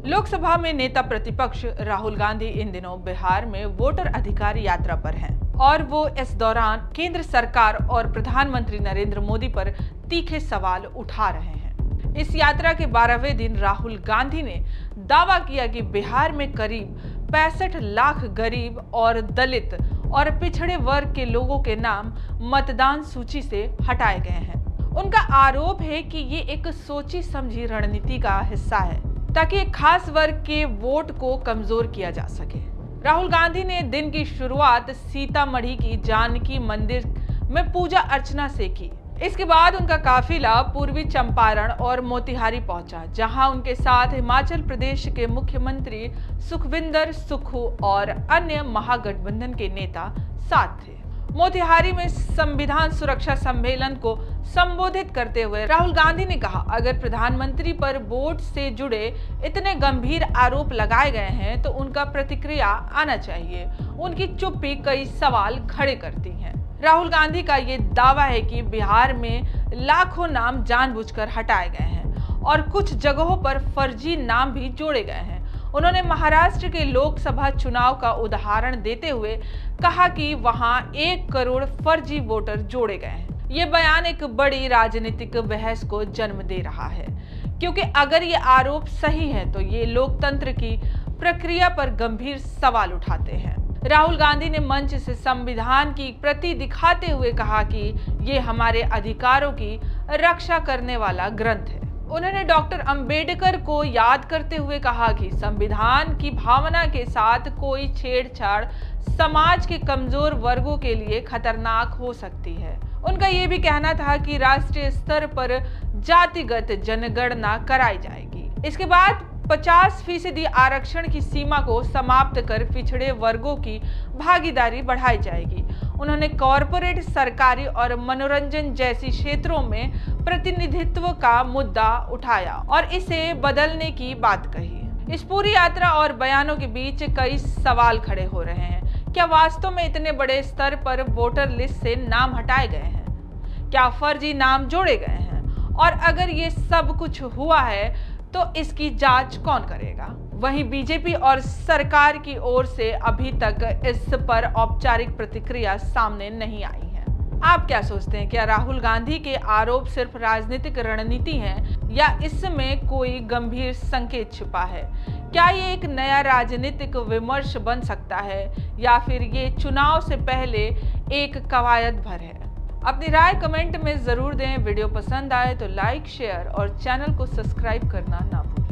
लोकसभा में नेता प्रतिपक्ष राहुल गांधी इन दिनों बिहार में वोटर अधिकार यात्रा पर हैं और वो इस दौरान केंद्र सरकार और प्रधानमंत्री नरेंद्र मोदी पर तीखे सवाल उठा रहे हैं। इस यात्रा के 12वें दिन राहुल गांधी ने दावा किया कि बिहार में करीब 65 लाख गरीब और दलित और पिछड़े वर्ग के लोगों के नाम मतदान सूची से हटाए गए हैं। उनका आरोप है कि ये एक सोची समझी रणनीति का हिस्सा है ताकि एक खास वर्ग के वोट को कमजोर किया जा सके। राहुल गांधी ने दिन की शुरुआत सीतामढ़ी की जानकी मंदिर में पूजा अर्चना से की। इसके बाद उनका काफिला पूर्वी चंपारण और मोतिहारी पहुंचा, जहां उनके साथ हिमाचल प्रदेश के मुख्यमंत्री सुखविंदर सुक्खू और अन्य महागठबंधन के नेता साथ थे। मोतिहारी में संविधान सुरक्षा सम्मेलन को संबोधित करते हुए राहुल गांधी ने कहा, अगर प्रधानमंत्री पर वोट से जुड़े इतने गंभीर आरोप लगाए गए हैं तो उनका प्रतिक्रिया आना चाहिए। उनकी चुप्पी कई सवाल खड़े करती है। राहुल गांधी का ये दावा है कि बिहार में लाखों नाम जानबूझकर हटाए गए हैं और कुछ जगहों पर फर्जी नाम भी जोड़े गए हैं। उन्होंने महाराष्ट्र के लोकसभा चुनाव का उदाहरण देते हुए कहा कि वहां 1 करोड़ फर्जी वोटर जोड़े गए हैं। ये बयान एक बड़ी राजनीतिक बहस को जन्म दे रहा है, क्योंकि अगर ये आरोप सही है तो ये लोकतंत्र की प्रक्रिया पर गंभीर सवाल उठाते हैं। राहुल गांधी ने मंच से संविधान की प्रति दिखाते हुए कहा कि ये हमारे अधिकारों की रक्षा करने वाला ग्रंथ है। उन्होंने डॉक्टर अंबेडकर को याद करते हुए कहा कि संविधान की भावना के साथ कोई छेड़छाड़ समाज के कमजोर वर्गों के लिए खतरनाक हो सकती है। उनका ये भी कहना था कि राष्ट्रीय स्तर पर जातिगत जनगणना कराई जाएगी। इसके बाद 50% आरक्षण की सीमा को समाप्त कर पिछड़े वर्गों की भागीदारी बढ़ाई जाएगी। उन्होंने कॉरपोरेट, सरकारी और मनोरंजन जैसी क्षेत्रों में प्रतिनिधित्व का मुद्दा उठाया और इसे बदलने की बात कही। इस पूरी यात्रा और बयानों के बीच कई सवाल खड़े हो रहे हैं। क्या वास्तव में इतने बड़े स्तर पर वोटर लिस्ट से नाम हटाए गए हैं? क्या फर्जी नाम जोड़े गए हैं? और अगर ये सब कुछ हुआ है तो इसकी जांच कौन करेगा? वहीं बीजेपी और सरकार की ओर से अभी तक इस पर औपचारिक प्रतिक्रिया सामने नहीं आई है। आप क्या सोचते हैं? क्या राहुल गांधी के आरोप सिर्फ राजनीतिक रणनीति हैं या इसमें कोई गंभीर संकेत छिपा है? क्या ये एक नया राजनीतिक विमर्श बन सकता है या फिर ये चुनाव से पहले एक कवायद भर है? अपनी राय कमेंट में जरूर दें। वीडियो पसंद आए तो लाइक, शेयर और चैनल को सब्सक्राइब करना ना भूलें।